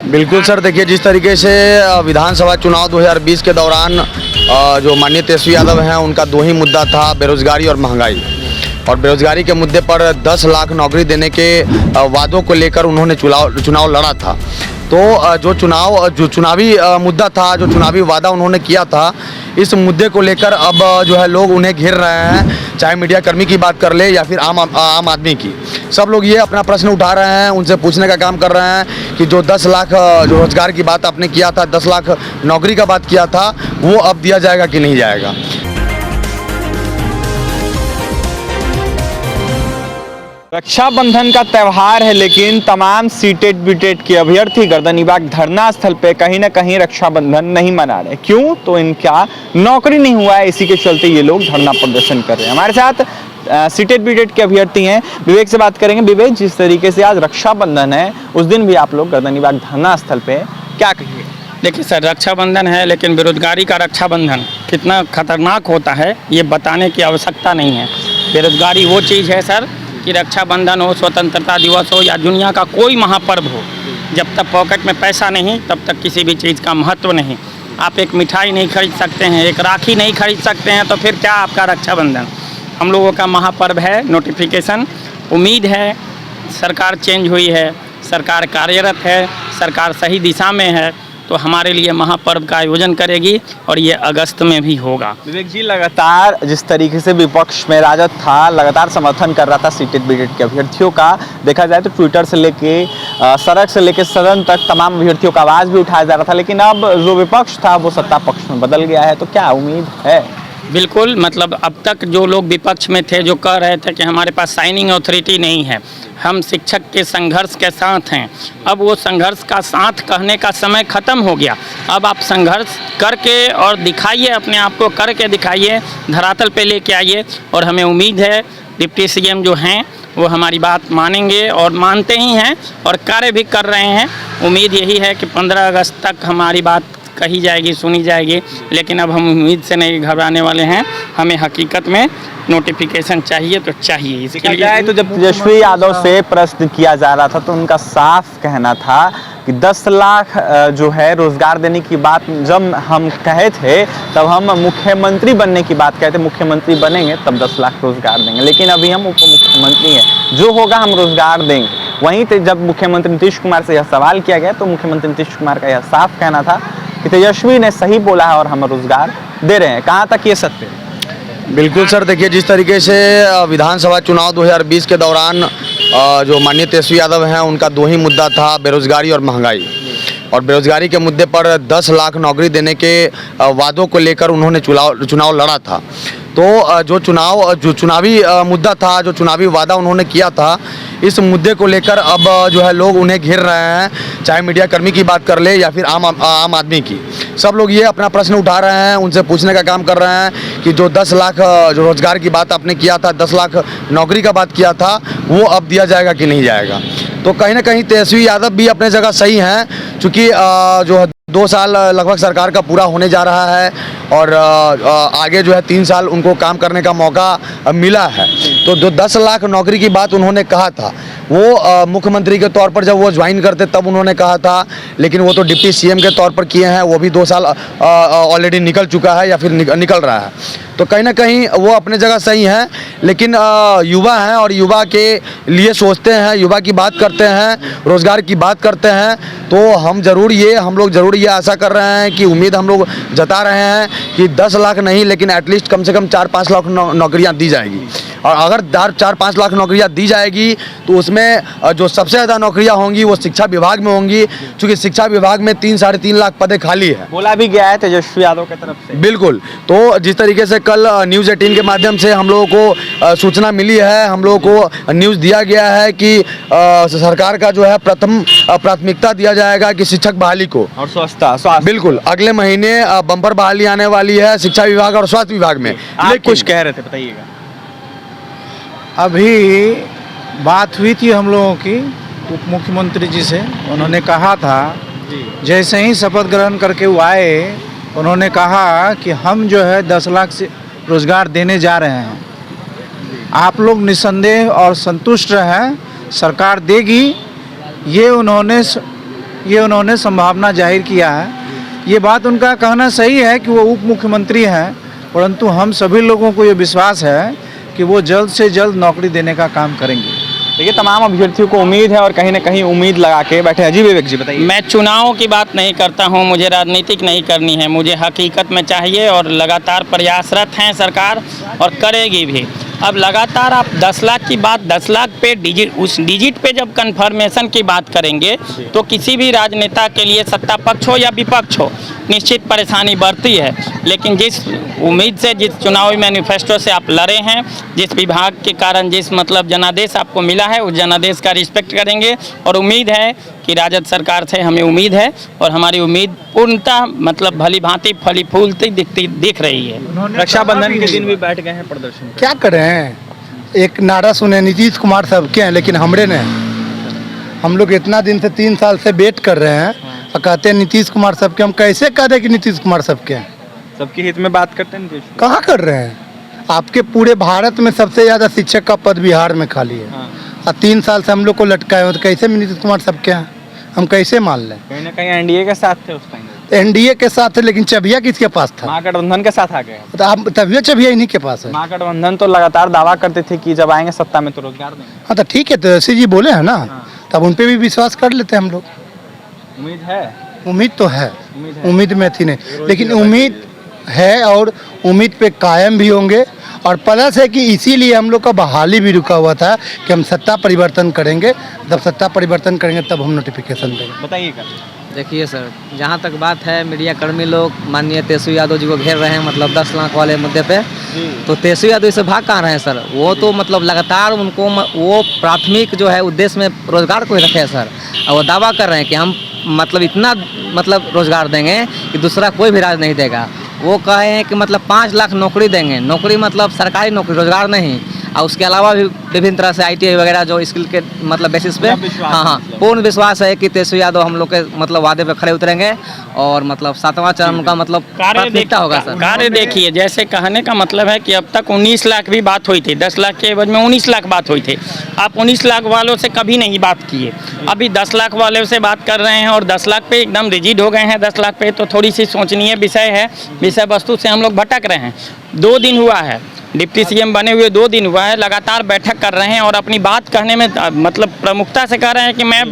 बिल्कुल सर, देखिए जिस तरीके से विधानसभा चुनाव 2020 के दौरान जो माननीय तेजस्वी यादव हैं उनका दो ही मुद्दा था, बेरोजगारी और महंगाई। और बेरोजगारी के मुद्दे पर 10 लाख नौकरी देने के वादों को लेकर उन्होंने चुनाव लड़ा था। तो जो चुनावी मुद्दा था, जो चुनावी वादा उन्होंने किया था, इस मुद्दे को लेकर अब जो है लोग उन्हें घेर रहे हैं, चाहे मीडिया कर्मी की बात कर ले या फिर आम आदमी की। सब लोग ये अपना प्रश्न उठा रहे हैं, उनसे पूछने का काम कर रहे हैं कि जो 10 लाख जो रोजगार की बात आपने किया था, 10 लाख नौकरी का बात किया था, वो अब दिया जाएगा कि नहीं जाएगा। रक्षाबंधन का त्यौहार है, लेकिन तमाम सीटेट बीटेट के अभ्यर्थी गर्दनीबाग धरना स्थल पे कहीं ना कहीं रक्षाबंधन नहीं मना रहे। क्यों? तो इनका नौकरी नहीं हुआ है, इसी के चलते ये लोग धरना प्रदर्शन कर रहे हैं। हमारे साथ सीटेट बीटेट के अभ्यर्थी हैं, विवेक से बात करेंगे। विवेक, जिस तरीके से आज रक्षाबंधन है, उस दिन भी आप लोग गर्दनीबाग धरना स्थल पे, क्या कहिए? देखिए सर, रक्षाबंधन है, लेकिन बेरोजगारी का रक्षाबंधन कितना खतरनाक होता है ये बताने की आवश्यकता नहीं है। बेरोजगारी वो चीज़ है सर कि रक्षाबंधन हो, स्वतंत्रता दिवस हो या दुनिया का कोई महापर्व हो, जब तक पॉकेट में पैसा नहीं तब तक किसी भी चीज़ का महत्व नहीं। आप एक मिठाई नहीं खरीद सकते हैं, एक राखी नहीं खरीद सकते हैं, तो फिर क्या आपका रक्षाबंधन? हम लोगों का महापर्व है नोटिफिकेशन। उम्मीद है सरकार चेंज हुई है, सरकार कार्यरत है, सरकार सही दिशा में है, तो हमारे लिए महापर्व का आयोजन करेगी और ये अगस्त में भी होगा। विवेक जी, लगातार जिस तरीके से विपक्ष में राजद था, लगातार समर्थन कर रहा था सीटेट बीटेट के अभ्यर्थियों का, देखा जाए तो ट्विटर से लेके सड़क से लेके सदन तक तमाम अभ्यर्थियों का आवाज़ भी उठाया जा रहा था। लेकिन अब जो विपक्ष था वो सत्ता पक्ष में बदल गया है, तो क्या उम्मीद है? बिल्कुल, मतलब अब तक जो लोग विपक्ष में थे, जो कह रहे थे कि हमारे पास साइनिंग अथॉरिटी नहीं है, हम शिक्षक के संघर्ष के साथ हैं, अब वो संघर्ष का साथ कहने का समय ख़त्म हो गया। अब आप संघर्ष करके और दिखाइए, अपने आप को करके दिखाइए, धरातल पे लेके आइए। और हमें उम्मीद है डिप्टी सीएम जो हैं वो हमारी बात मानेंगे और मानते ही हैं और कार्य भी कर रहे हैं। उम्मीद यही है कि 15 अगस्त तक हमारी बात कही जाएगी, सुनी जाएगी। लेकिन अब हम उम्मीद से नहीं घबराने वाले हैं, हमें हकीकत में नोटिफिकेशन चाहिए तो चाहिए। इसके लिए तो जब तेजस्वी यादव से प्रश्न किया जा रहा था तो उनका साफ कहना था कि 10 लाख जो है रोजगार देने की बात जब हम कहे थे, तब हम मुख्यमंत्री बनने की बात कहते, मुख्यमंत्री बनेंगे तब 10 लाख रोजगार देंगे, लेकिन अभी हम उप मुख्यमंत्री हैं, जो होगा हम रोजगार देंगे। वहीं जब मुख्यमंत्री नीतीश कुमार से यह सवाल किया गया तो मुख्यमंत्री नीतीश कुमार का यह साफ कहना था कि तेजस्वी ने सही बोला है और हम रोजगार दे रहे हैं। कहाँ तक ये सत्य है? बिल्कुल सर, देखिए जिस तरीके से विधानसभा चुनाव 2020 के दौरान जो माननीय तेजस्वी यादव हैं उनका दो ही मुद्दा था, बेरोजगारी और महंगाई। और बेरोजगारी के मुद्दे पर 10 लाख नौकरी देने के वादों को लेकर उन्होंने चुनाव लड़ा था। तो जो चुनावी मुद्दा था, जो चुनावी वादा उन्होंने किया था, इस मुद्दे को लेकर अब जो है लोग उन्हें घेर रहे हैं, चाहे मीडिया कर्मी की बात कर ले या फिर आम आदमी की। सब लोग ये अपना प्रश्न उठा रहे हैं, उनसे पूछने का काम कर रहे हैं कि जो 10 लाख जो रोजगार की बात आपने किया था, 10 लाख नौकरी का बात किया था, वो अब दिया जाएगा कि नहीं जाएगा। तो कहीं ना कहीं तेजस्वी यादव भी अपने जगह सही हैं, चूँकि जो 2 साल लगभग सरकार का पूरा होने जा रहा है और आगे जो है 3 साल उनको काम करने का मौका मिला है। तो जो 10 लाख नौकरी की बात उन्होंने कहा था, वो मुख्यमंत्री के तौर पर जब वो ज्वाइन करते तब उन्होंने कहा था, लेकिन वो तो डिप्टी सीएम के तौर पर किए हैं, वो भी 2 साल ऑलरेडी निकल चुका है या फिर निकल रहा है। तो कहीं ना कहीं वो अपने जगह सही हैं, लेकिन युवा हैं और युवा के लिए सोचते हैं, युवा की बात करते हैं, रोज़गार की बात करते हैं। तो हम लोग ज़रूर ये आशा कर रहे हैं कि उम्मीद हम लोग जता रहे हैं कि 10 लाख नहीं, लेकिन एटलीस्ट कम से कम 4-5 लाख नौकरियाँ दी जाएगी। और अगर 4-5 लाख नौकरियाँ दी जाएगी तो उसमें जो सबसे ज़्यादा नौकरियाँ होंगी वो शिक्षा विभाग में होंगी, क्योंकि शिक्षा विभाग में 3-3.5 लाख पदें खाली है। बोला भी गया है तेजस्वी यादव की तरफ से। बिल्कुल। तो जिस तरीके से कल न्यूज़ 18 के माध्यम से हम लोगों को सूचना मिली है, हम लोगों को न्यूज़ दिया गया है कि सरकार का जो है प्रथम प्राथमिकता दिया जाएगा कि शिक्षक बहाली को और स्वास्थ्य। बिल्कुल, अगले महीने बम्पर बहाली आने वाली है शिक्षा विभाग और स्वास्थ्य विभाग में। आप कुछ कह रहे थे, बताइएगा। अभी बात हुई थी हम लोगों की उप मुख्यमंत्री जी से, उन्होंने कहा था जैसे ही शपथ ग्रहण करके वो आए, उन्होंने कहा कि हम जो है 10 लाख से रोज़गार देने जा रहे हैं, आप लोग निस्संदेह और संतुष्ट रहें, सरकार देगी। ये उन्होंने ये उन्होंने संभावना जाहिर किया है। ये बात उनका कहना सही है कि वो उप मुख्यमंत्री हैं, परंतु हम सभी लोगों को ये विश्वास है कि वो जल्द से जल्द नौकरी देने का काम करेंगे। देखिए तमाम अभ्यर्थियों को उम्मीद है और कहीं ना कहीं उम्मीद लगा के बैठे हैं। जी विवेक जी बताइए। मैं चुनाव की बात नहीं करता हूं, मुझे राजनीतिक नहीं करनी है, मुझे हकीकत में चाहिए और लगातार प्रयासरत हैं सरकार और करेगी भी। अब लगातार आप 10 लाख की बात 10 लाख पे उस डिजिट पे जब कन्फर्मेशन की बात करेंगे तो किसी भी राजनेता के लिए सत्ता पक्ष हो या विपक्ष हो निश्चित परेशानी बढ़ती है। लेकिन जिस उम्मीद से, जिस चुनावी मैनिफेस्टो से आप लड़े हैं, जिस विभाग के कारण जिस मतलब जनादेश आपको मिला है उस जनादेश का रिस्पेक्ट करेंगे और उम्मीद है कि राजद सरकार से हमें उम्मीद है और हमारी उम्मीद पूर्णतः मतलब भली भांति फली फूलती दिख रही है। रक्षाबंधन के दिन भी बैठ गए हैं प्रदर्शन। क्या करें, एक नारा सुने नीतीश कुमार साहब के हैं लेकिन हमरे ने, हम लोग इतना दिन से 3 साल से वेट कर रहे हैं और कहते हैं नीतीश कुमार साहब के। हम कैसे कह दें कि नीतीश कुमार साहब के हैं? सबके हित में बात करते हैं नीतीश। कहाँ कर रहे हैं? आपके पूरे भारत में सबसे ज़्यादा शिक्षक का पद बिहार में खाली है और 3 साल से हम लोग को लटकाए हो, तो कैसे नीतीश कुमार साहब के हैं? हम कैसे मान लें? कहीं ना कहीं एनडीए के साथ थे उस टाइम। एनडीए के साथ है लेकिन चबिया किसके पास था? महागठबंधन के साथ आ गए। तो आप तबियत चबिया इन्हीं के पास है। महागठबंधन तो लगातार दावा करते थे कि जब आएंगे सत्ता में तो रोजगार देंगे। हाँ तो ठीक है, तो ऐसे जी बोले हैं ना, तब उन पर भी विश्वास कर लेते हैं हम लोग। उम्मीद है, उम्मीद तो है, उम्मीद में थी नहीं, लेकिन उम्मीद है और उम्मीद पे कायम भी होंगे। और प्लस है कि इसीलिए हम लोग का बहाली भी रुका हुआ था कि हम सत्ता परिवर्तन करेंगे, जब सत्ता परिवर्तन करेंगे तब हम नोटिफिकेशन देंगे। बताइए क्या। देखिए सर, जहाँ तक बात है मीडिया कर्मी लोग माननीय तेजस्वी यादव जी को घेर रहे हैं मतलब 10 लाख वाले मुद्दे पे, तो तेजस्वी यादव इससे भाग कहाँ रहे हैं सर? वो तो मतलब लगातार उनको वो प्राथमिक जो है उद्देश्य में रोजगार को ही रखे हैं सर, और वो दावा कर रहे हैं कि हम मतलब इतना मतलब रोजगार देंगे कि दूसरा कोई भी राज्य नहीं देगा। वो कहे हैं कि मतलब 5 लाख नौकरी देंगे, नौकरी मतलब सरकारी नौकरी, रोजगार नहीं, और उसके अलावा भी विभिन्न तरह से ITI वगैरह जो स्किल के मतलब बेसिस पे। हाँ, पूर्ण विश्वास है कि तेजस्वी यादव हम लोग के मतलब वादे पे खड़े उतरेंगे और मतलब 7वां चरण का मतलब प्राथमिकता होगा सर। कार्य देखिए, जैसे कहने का मतलब है कि अब तक 19 लाख भी बात हुई थी, 10 लाख के एवज में 19 लाख बात हुई थी। आप 19 लाख वालों से कभी नहीं बात किए, अभी 10 लाख वालों से बात कर रहे हैं और 10 लाख पे एकदम रिजिड हो गए हैं। 10 लाख पे तो थोड़ी सी सोचनीय विषय है, विषय वस्तु से हम लोग भटक रहे हैं। 2 दिन हुआ है, डिप्टी CM बने हुए 2 दिन हुआ है, लगातार बैठक कर रहे हैं और अपनी बात कहने में मतलब प्रमुखता से कह रहे हैं कि मैं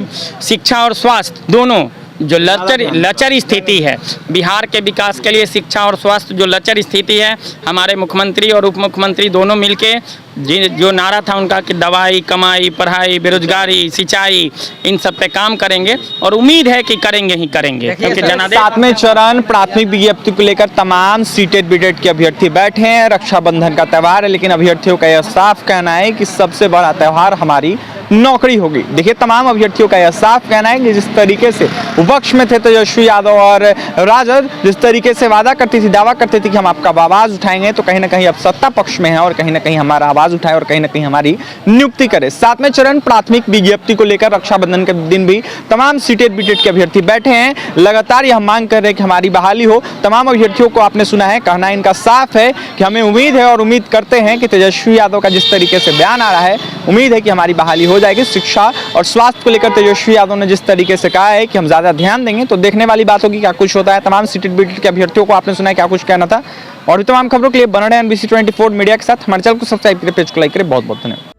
शिक्षा और स्वास्थ्य दोनों जो लचर स्थिति है बिहार के विकास के लिए, शिक्षा और स्वास्थ्य जो लचर स्थिति है, हमारे मुख्यमंत्री और उप मुख्यमंत्री दोनों मिलके जो नारा था उनका कि दवाई, कमाई, पढ़ाई, बेरोजगारी, सिंचाई, इन सब पे काम करेंगे और उम्मीद है कि करेंगे ही करेंगे। क्योंकि जनादेश 7वें चरण प्राथमिक विज्ञप्ति को लेकर तमाम सीटेड बीटेड के अभ्यर्थी बैठे हैं। रक्षाबंधन का त्यौहार है लेकिन अभ्यर्थियों का यह साफ कहना है कि सबसे बड़ा त्यौहार हमारी नौकरी होगी। देखिए तमाम अभ्यर्थियों का यह साफ कहना है कि जिस तरीके से विपक्ष में थे तेजस्वी यादव और राजद, जिस तरीके से वादा करती थी, दावा करती थी कि हम आपका आवाज उठाएंगे, तो कहीं ना कहीं अब सत्ता पक्ष में है और कहीं ना कहीं हमारा आवाज उठाए और कहीं ना कहीं हमारी नियुक्ति करे। 7वें चरण प्राथमिक विज्ञप्ति को लेकर रक्षाबंधन के दिन भी तमाम सीटेड बीटेड के अभ्यर्थी बैठे हैं, लगातार यह मांग कर रहे हैं कि हमारी बहाली हो। तमाम अभ्यर्थियों को आपने सुना है, कहना इनका साफ है कि हमें उम्मीद है और उम्मीद करते हैं कि तेजस्वी यादव का जिस तरीके से बयान आ रहा है, उम्मीद है कि हमारी बहाली हो जाएगी। शिक्षा और स्वास्थ्य को लेकर तेजस्वी यादव ने जिस तरीके से कहा है कि हम ज्यादा ध्यान देंगे, तो देखने वाली बात होगी क्या कुछ होता है। तमाम सीटेड बीटेड के अभ्यर्थियों को आपने सुना है क्या कुछ कहना था। और तमाम खबरों के लिए बने रहे NBC 24 मीडिया के साथ। हमारे चैनल को सब्सक्राइब करें, पेज को लाइक करें। बहुत बहुत धन्यवाद।